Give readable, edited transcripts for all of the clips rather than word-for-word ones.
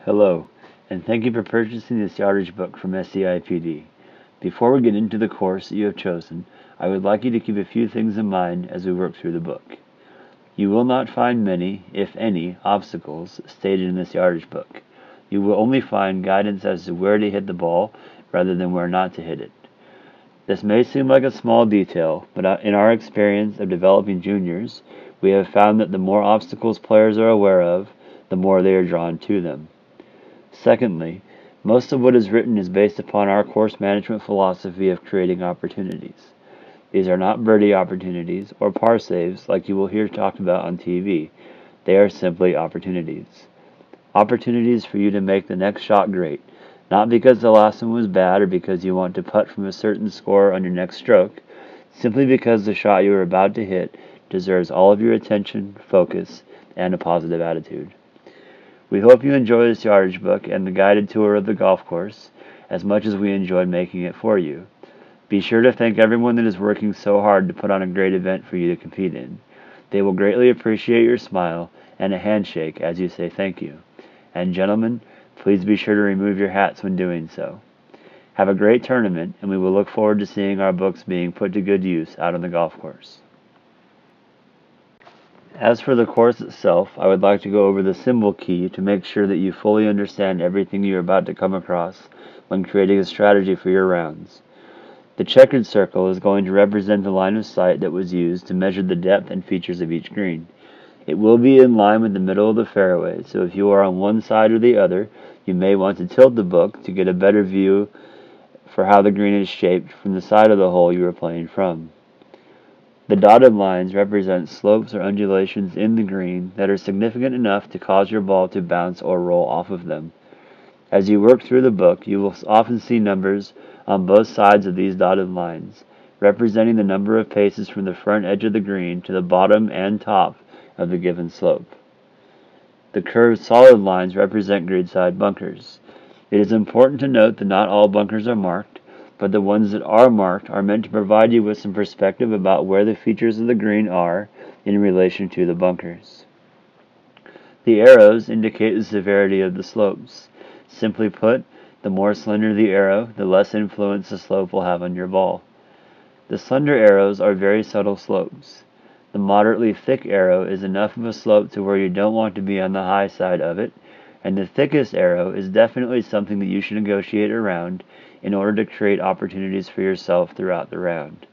Hello, and thank you for purchasing this yardage book from SCIPD. Before we get into the course that you have chosen, I would like you to keep a few things in mind as we work through the book. You will not find many, if any, obstacles stated in this yardage book. You will only find guidance as to where to hit the ball rather than where not to hit it. This may seem like a small detail, but in our experience of developing juniors, we have found that the more obstacles players are aware of, the more they are drawn to them. Secondly, most of what is written is based upon our course management philosophy of creating opportunities. These are not birdie opportunities or par saves like you will hear talked about on TV. They are simply opportunities. Opportunities for you to make the next shot great, not because the last one was bad or because you want to putt from a certain score on your next stroke, simply because the shot you are about to hit deserves all of your attention, focus, and a positive attitude. We hope you enjoy this yardage book and the guided tour of the golf course as much as we enjoyed making it for you. Be sure to thank everyone that is working so hard to put on a great event for you to compete in. They will greatly appreciate your smile and a handshake as you say thank you. And gentlemen, please be sure to remove your hats when doing so. Have a great tournament, and we will look forward to seeing our books being put to good use out on the golf course. As for the course itself, I would like to go over the symbol key to make sure that you fully understand everything you are about to come across when creating a strategy for your rounds. The checkered circle is going to represent the line of sight that was used to measure the depth and features of each green. It will be in line with the middle of the fairway, so if you are on one side or the other, you may want to tilt the book to get a better view for how the green is shaped from the side of the hole you are playing from. The dotted lines represent slopes or undulations in the green that are significant enough to cause your ball to bounce or roll off of them. As you work through the book, you will often see numbers on both sides of these dotted lines, representing the number of paces from the front edge of the green to the bottom and top of the given slope. The curved solid lines represent greenside bunkers. It is important to note that not all bunkers are marked, but the ones that are marked are meant to provide you with some perspective about where the features of the green are in relation to the bunkers. The arrows indicate the severity of the slopes. Simply put, the more slender the arrow, the less influence the slope will have on your ball. The slender arrows are very subtle slopes. The moderately thick arrow is enough of a slope to where you don't want to be on the high side of it, and the thickest arrow is definitely something that you should negotiate around in order to create opportunities for yourself throughout the round.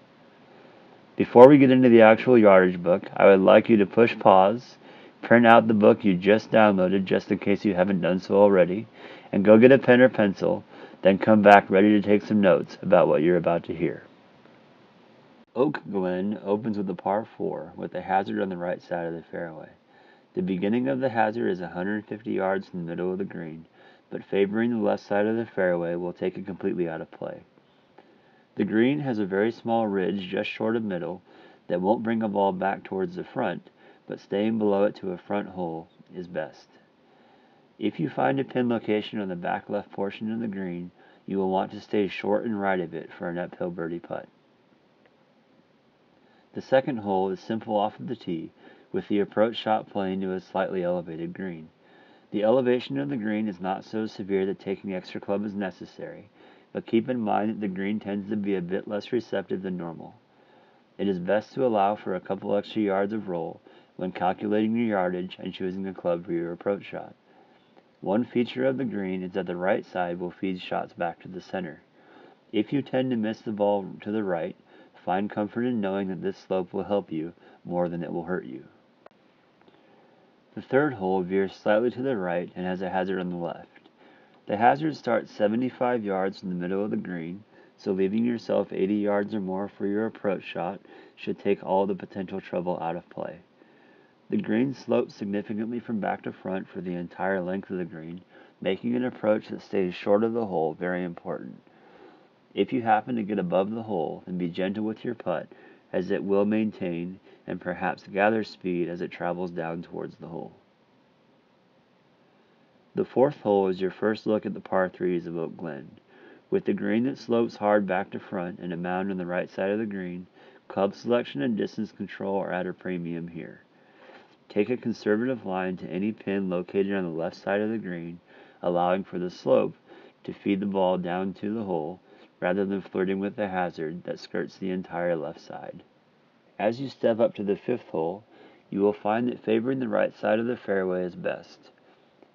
Before we get into the actual yardage book, I would like you to push pause, print out the book you just downloaded just in case you haven't done so already, and go get a pen or pencil, then come back ready to take some notes about what you're about to hear. Oak Glen opens with a par 4 with a hazard on the right side of the fairway. The beginning of the hazard is 150 yards from the middle of the green, but favoring the left side of the fairway will take it completely out of play. The green has a very small ridge just short of middle that won't bring a ball back towards the front, but staying below it to a front hole is best. If you find a pin location on the back left portion of the green, you will want to stay short and right of it for an uphill birdie putt. The second hole is simple off of the tee, with the approach shot playing to a slightly elevated green. The elevation of the green is not so severe that taking extra club is necessary, but keep in mind that the green tends to be a bit less receptive than normal. It is best to allow for a couple extra yards of roll when calculating your yardage and choosing a club for your approach shot. One feature of the green is that the right side will feed shots back to the center. If you tend to miss the ball to the right, find comfort in knowing that this slope will help you more than it will hurt you. The third hole veers slightly to the right and has a hazard on the left. The hazard starts 75 yards from the middle of the green, so leaving yourself 80 yards or more for your approach shot should take all the potential trouble out of play. The green slopes significantly from back to front for the entire length of the green, making an approach that stays short of the hole very important. If you happen to get above the hole, then be gentle with your putt, as it will maintain and perhaps gather speed as it travels down towards the hole. The fourth hole is your first look at the par 3s of Oak Glen. With the green that slopes hard back to front and a mound on the right side of the green, club selection and distance control are at a premium here. Take a conservative line to any pin located on the left side of the green, allowing for the slope to feed the ball down to the hole rather than flirting with the hazard that skirts the entire left side. As you step up to the fifth hole, you will find that favoring the right side of the fairway is best.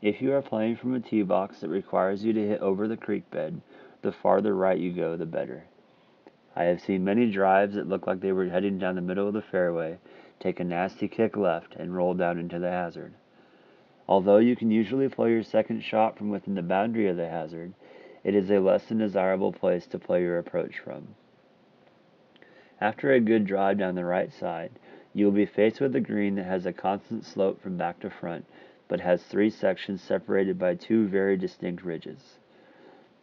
If you are playing from a tee box that requires you to hit over the creek bed, the farther right you go, the better. I have seen many drives that look like they were heading down the middle of the fairway, take a nasty kick left, and roll down into the hazard. Although you can usually play your second shot from within the boundary of the hazard, it is a less than desirable place to play your approach from. After a good drive down the right side, you will be faced with a green that has a constant slope from back to front, but has three sections separated by two very distinct ridges.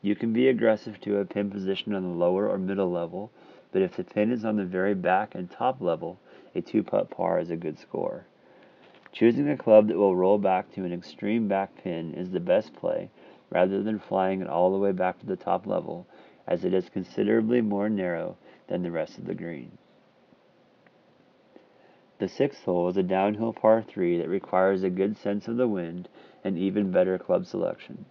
You can be aggressive to a pin position on the lower or middle level, but if the pin is on the very back and top level, a two-putt par is a good score. Choosing a club that will roll back to an extreme back pin is the best play, rather than flying it all the way back to the top level, as it is considerably more narrow than the rest of the green. The sixth hole is a downhill par 3 that requires a good sense of the wind and even better club selection.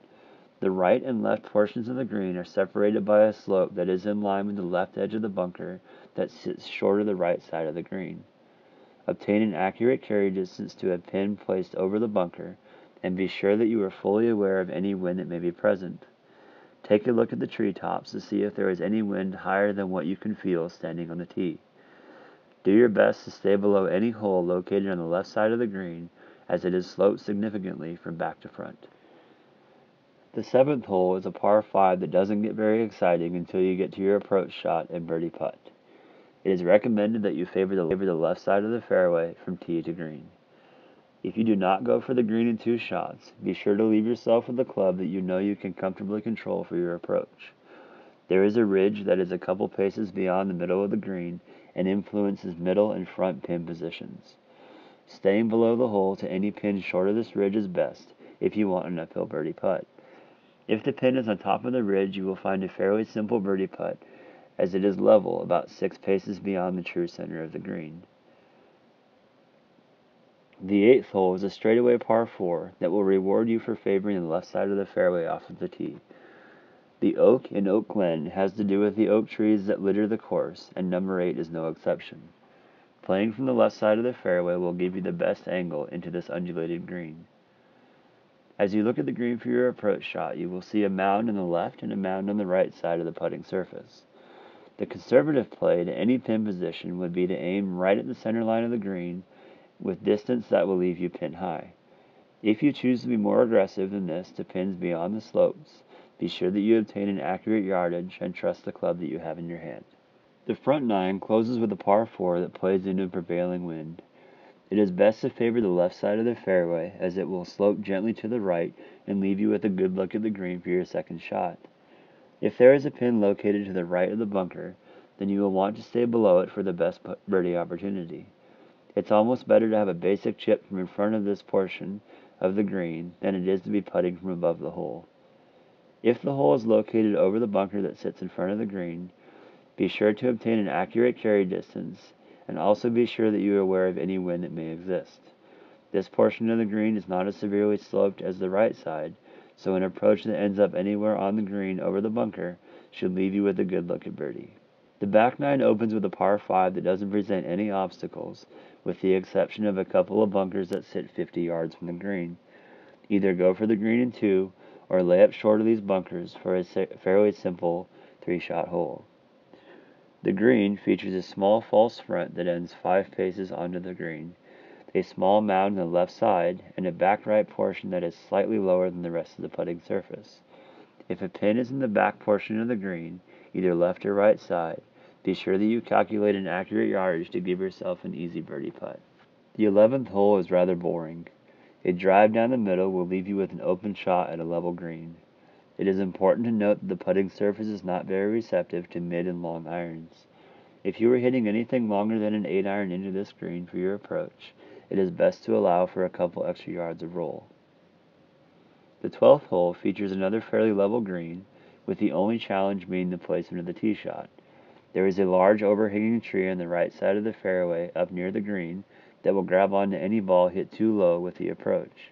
The right and left portions of the green are separated by a slope that is in line with the left edge of the bunker that sits short of the right side of the green. Obtain an accurate carry distance to a pin placed over the bunker, and be sure that you are fully aware of any wind that may be present. Take a look at the treetops to see if there is any wind higher than what you can feel standing on the tee. Do your best to stay below any hole located on the left side of the green, as it is sloped significantly from back to front. The seventh hole is a par 5 that doesn't get very exciting until you get to your approach shot and birdie putt. It is recommended that you favor the left side of the fairway from tee to green. If you do not go for the green in 2 shots, be sure to leave yourself with a club that you know you can comfortably control for your approach. There is a ridge that is a couple paces beyond the middle of the green and influences middle and front pin positions. Staying below the hole to any pin short of this ridge is best if you want an uphill birdie putt. If the pin is on top of the ridge, you will find a fairly simple birdie putt, as it is level about 6 paces beyond the true center of the green. The eighth hole is a straightaway par 4 that will reward you for favoring the left side of the fairway off of the tee. The oak in Oak Glen has to do with the oak trees that litter the course, and number 8 is no exception. Playing from the left side of the fairway will give you the best angle into this undulated green. As you look at the green for your approach shot, you will see a mound on the left and a mound on the right side of the putting surface. The conservative play to any pin position would be to aim right at the center line of the green with distance that will leave you pin high. If you choose to be more aggressive than this to pins beyond the slopes, be sure that you obtain an accurate yardage and trust the club that you have in your hand. The front 9 closes with a par 4 that plays into a prevailing wind. It is best to favor the left side of the fairway, as it will slope gently to the right and leave you with a good look at the green for your second shot. If there is a pin located to the right of the bunker, then you will want to stay below it for the best birdie opportunity. It's almost better to have a basic chip from in front of this portion of the green than it is to be putting from above the hole. If the hole is located over the bunker that sits in front of the green, be sure to obtain an accurate carry distance, and also be sure that you are aware of any wind that may exist. This portion of the green is not as severely sloped as the right side, so an approach that ends up anywhere on the green over the bunker should leave you with a good look at birdie. The back 9 opens with a par 5 that doesn't present any obstacles, with the exception of a couple of bunkers that sit 50 yards from the green. Either go for the green in 2, or lay up short of these bunkers for a fairly simple 3-shot hole. The green features a small false front that ends 5 paces onto the green, a small mound on the left side, and a back right portion that is slightly lower than the rest of the putting surface. If a pin is in the back portion of the green, either left or right side, be sure that you calculate an accurate yardage to give yourself an easy birdie putt. The 11th hole is rather boring. A drive down the middle will leave you with an open shot at a level green. It is important to note that the putting surface is not very receptive to mid and long irons. If you are hitting anything longer than an 8-iron into this green for your approach, it is best to allow for a couple extra yards of roll. The 12th hole features another fairly level green, with the only challenge being the placement of the tee shot. There is a large overhanging tree on the right side of the fairway up near the green that will grab onto any ball hit too low with the approach.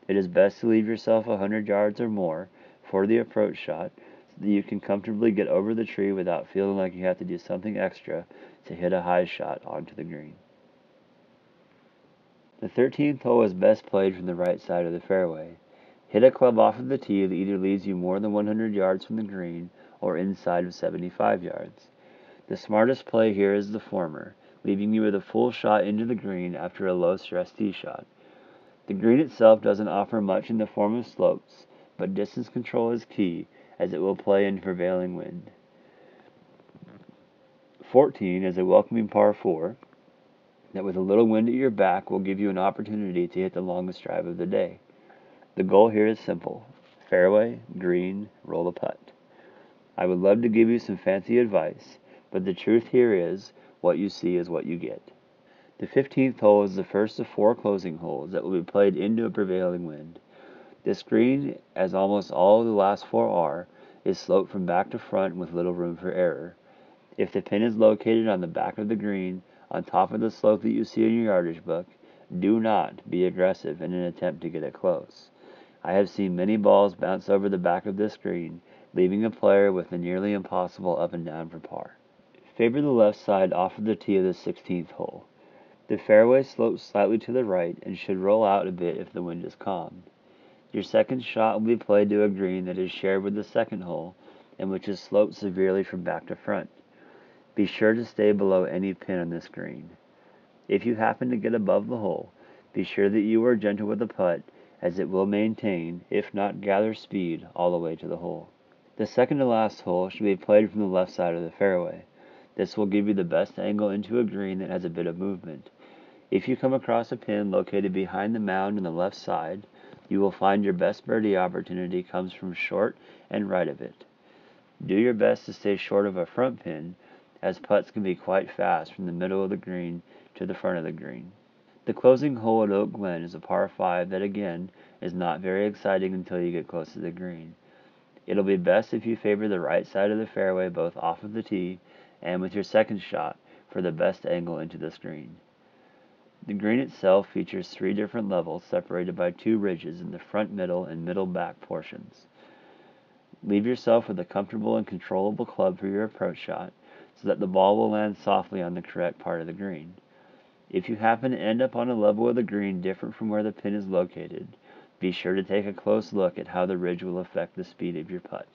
It is best to leave yourself 100 yards or more for the approach shot so that you can comfortably get over the tree without feeling like you have to do something extra to hit a high shot onto the green. The 13th hole is best played from the right side of the fairway. Hit a club off of the tee that either leads you more than 100 yards from the green or inside of 75 yards. The smartest play here is the former, leaving you with a full shot into the green after a low-stress tee shot. The green itself doesn't offer much in the form of slopes, but distance control is key, as it will play in prevailing wind. 14 is a welcoming par 4 that with a little wind at your back will give you an opportunity to hit the longest drive of the day. The goal here is simple: fairway, green, roll the putt. I would love to give you some fancy advice, but the truth here is, what you see is what you get. The 15th hole is the first of 4 closing holes that will be played into a prevailing wind. This green, as almost all of the last 4 are, is sloped from back to front with little room for error. If the pin is located on the back of the green, on top of the slope that you see in your yardage book, do not be aggressive in an attempt to get it close. I have seen many balls bounce over the back of this green, leaving a player with a nearly impossible up and down for par. Favor the left side off of the tee of the 16th hole. The fairway slopes slightly to the right and should roll out a bit if the wind is calm. Your second shot will be played to a green that is shared with the second hole and which is sloped severely from back to front. Be sure to stay below any pin on this green. If you happen to get above the hole, be sure that you are gentle with the putt, as it will maintain, if not gather speed, all the way to the hole. The second to last hole should be played from the left side of the fairway. This will give you the best angle into a green that has a bit of movement. If you come across a pin located behind the mound on the left side, you will find your best birdie opportunity comes from short and right of it. Do your best to stay short of a front pin, as putts can be quite fast from the middle of the green to the front of the green. The closing hole at Oak Glen is a par 5 that again is not very exciting until you get close to the green. It'll be best if you favor the right side of the fairway both off of the tee and with your second shot for the best angle into this green. The green itself features 3 different levels separated by 2 ridges in the front, middle, and middle back portions. Leave yourself with a comfortable and controllable club for your approach shot so that the ball will land softly on the correct part of the green. If you happen to end up on a level of the green different from where the pin is located, be sure to take a close look at how the ridge will affect the speed of your putt.